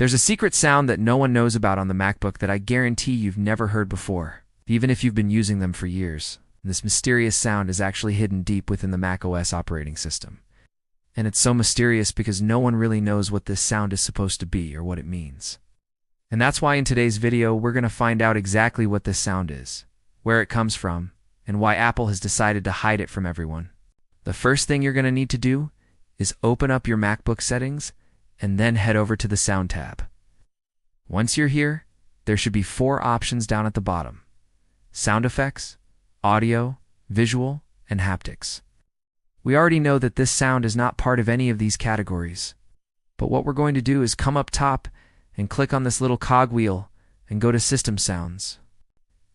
There's a secret sound that no one knows about on the MacBook that I guarantee you've never heard before, even if you've been using them for years. This mysterious sound is actually hidden deep within the macOS operating system. And it's so mysterious because no one really knows what this sound is supposed to be or what it means. And that's why in today's video we're going to find out exactly what this sound is, where it comes from, and why Apple has decided to hide it from everyone. The first thing you're going to need to do is open up your MacBook settings and then head over to the Sound tab. Once you're here, there should be 4 options down at the bottom: Sound Effects, Audio, Visual, and Haptics. We already know that this sound is not part of any of these categories, but what we're going to do is come up top and click on this little cogwheel and go to System Sounds.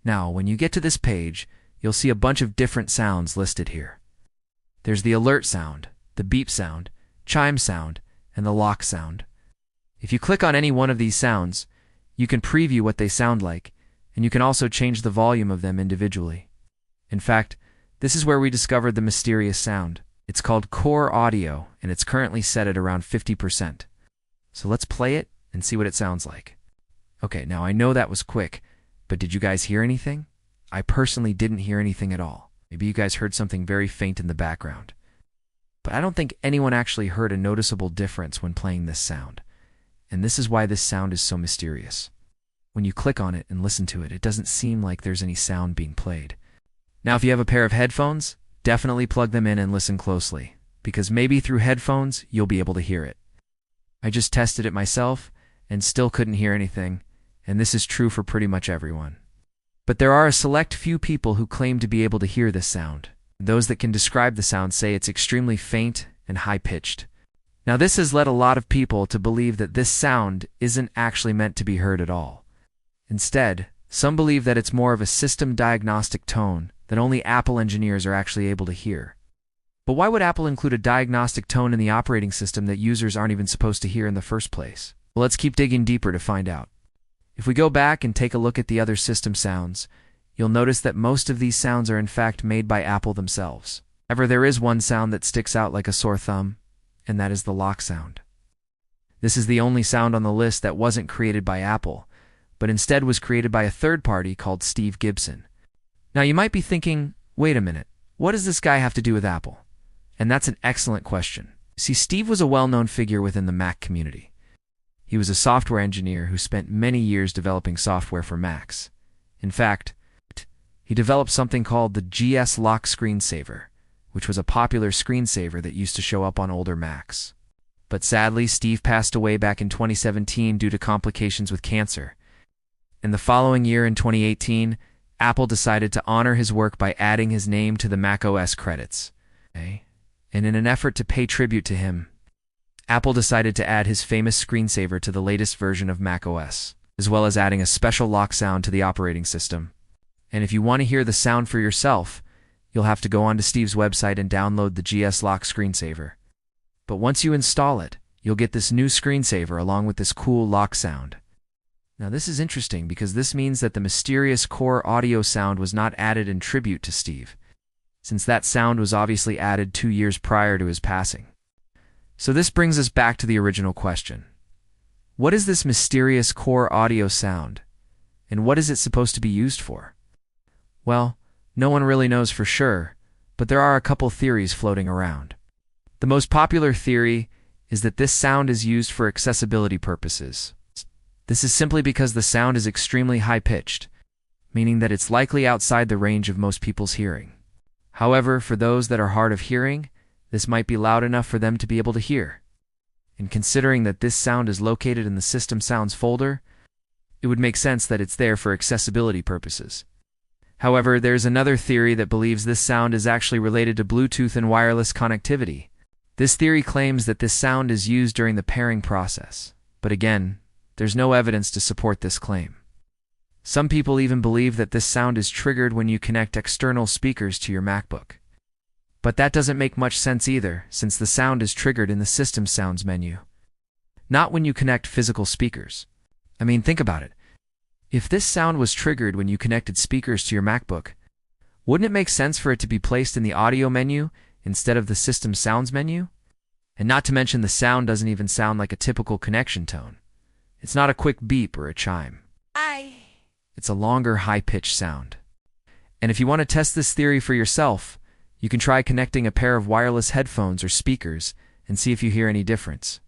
Now, when you get to this page, you'll see a bunch of different sounds listed here. There's the alert sound, the beep sound, chime sound, and the lock sound. If you click on any one of these sounds, you can preview what they sound like, and you can also change the volume of them individually. In fact, this is where we discovered the mysterious sound. It's called Core Audio, and it's currently set at around 50%. So let's play it and see what it sounds like. Okay, now I know that was quick, but did you guys hear anything? I personally didn't hear anything at all. Maybe you guys heard something very faint in the background. But I don't think anyone actually heard a noticeable difference when playing this sound. And this is why this sound is so mysterious. When you click on it and listen to it, it doesn't seem like there's any sound being played. Now, if you have a pair of headphones, definitely plug them in and listen closely, because maybe through headphones, you'll be able to hear it. I just tested it myself and still couldn't hear anything, and this is true for pretty much everyone. But there are a select few people who claim to be able to hear this sound. Those that can describe the sound say it's extremely faint and high-pitched. Now, this has led a lot of people to believe that this sound isn't actually meant to be heard at all. Instead, some believe that it's more of a system diagnostic tone that only Apple engineers are actually able to hear. But why would Apple include a diagnostic tone in the operating system that users aren't even supposed to hear in the first place? Well, let's keep digging deeper to find out. If we go back and take a look at the other system sounds, you'll notice that most of these sounds are in fact made by Apple themselves. However, there is one sound that sticks out like a sore thumb, and that is the lock sound. This is the only sound on the list that wasn't created by Apple, but instead was created by a third party called Steve Gibson. Now, you might be thinking, wait a minute, what does this guy have to do with Apple? And that's an excellent question. See, Steve was a well-known figure within the Mac community. He was a software engineer who spent many years developing software for Macs. In fact, he developed something called the GS Lock screensaver, which was a popular screensaver that used to show up on older Macs. But sadly, Steve passed away back in 2017 due to complications with cancer. In the following year, in 2018, Apple decided to honor his work by adding his name to the macOS credits. And in an effort to pay tribute to him, Apple decided to add his famous screensaver to the latest version of macOS, as well as adding a special lock sound to the operating system. And if you want to hear the sound for yourself, you'll have to go onto Steve's website and download the GS Lock screensaver. But once you install it, you'll get this new screensaver along with this cool lock sound. Now, this is interesting because this means that the mysterious Core Audio sound was not added in tribute to Steve, since that sound was obviously added 2 years prior to his passing. So this brings us back to the original question. What is this mysterious Core Audio sound, and what is it supposed to be used for? Well, no one really knows for sure, but there are a couple theories floating around. The most popular theory is that this sound is used for accessibility purposes. This is simply because the sound is extremely high-pitched, meaning that it's likely outside the range of most people's hearing. However, for those that are hard of hearing, this might be loud enough for them to be able to hear. And considering that this sound is located in the System Sounds folder, it would make sense that it's there for accessibility purposes. However, there's another theory that believes this sound is actually related to Bluetooth and wireless connectivity. This theory claims that this sound is used during the pairing process, but again, there's no evidence to support this claim. Some people even believe that this sound is triggered when you connect external speakers to your MacBook. But that doesn't make much sense either, since the sound is triggered in the System Sounds menu, not when you connect physical speakers. I mean, think about it. If this sound was triggered when you connected speakers to your MacBook, wouldn't it make sense for it to be placed in the audio menu instead of the System Sounds menu? And not to mention the sound doesn't even sound like a typical connection tone. It's not a quick beep or a chime. It's a longer, high-pitched sound. And if you want to test this theory for yourself, you can try connecting a pair of wireless headphones or speakers and see if you hear any difference.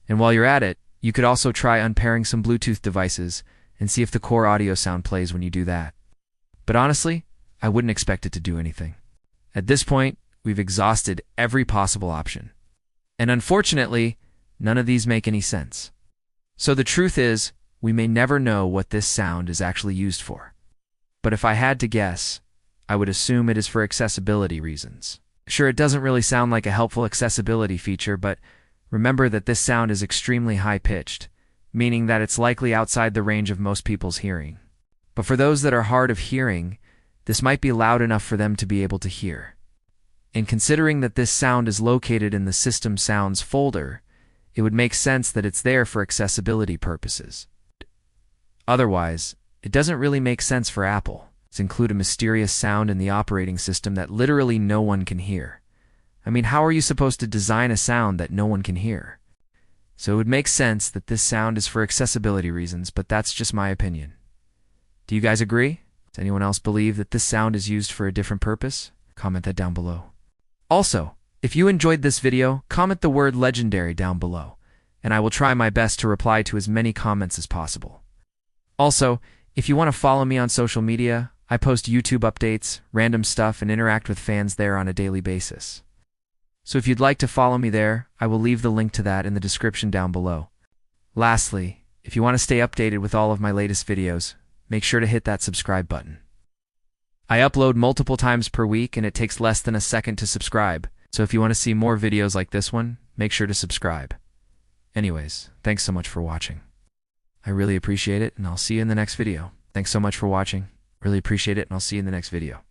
And while you're at it, you could also try unpairing some Bluetooth devices and see if the core audio sound plays when you do that. But honestly, I wouldn't expect it to do anything. At this point, we've exhausted every possible option. And unfortunately, none of these make any sense. So the truth is, we may never know what this sound is actually used for. But if I had to guess, I would assume it is for accessibility reasons. Sure, it doesn't really sound like a helpful accessibility feature, but remember that this sound is extremely high-pitched, meaning that it's likely outside the range of most people's hearing. But for those that are hard of hearing, this might be loud enough for them to be able to hear. And considering that this sound is located in the System Sounds folder, it would make sense that it's there for accessibility purposes. Otherwise, it doesn't really make sense for Apple to include a mysterious sound in the operating system that literally no one can hear. I mean, how are you supposed to design a sound that no one can hear? So it would make sense that this sound is for accessibility reasons, but that's just my opinion. Do you guys agree? Does anyone else believe that this sound is used for a different purpose? Comment that down below. Also, if you enjoyed this video, comment the word legendary down below, and I will try my best to reply to as many comments as possible. Also, if you want to follow me on social media, I post YouTube updates, random stuff, and interact with fans there on a daily basis. So if you'd like to follow me there, I will leave the link to that in the description down below. Lastly, if you want to stay updated with all of my latest videos, make sure to hit that subscribe button. I upload multiple times per week and it takes less than a second to subscribe, so if you want to see more videos like this one, make sure to subscribe. Anyways, thanks so much for watching. I really appreciate it, and I'll see you in the next video. Thanks so much for watching. Really appreciate it, and I'll see you in the next video.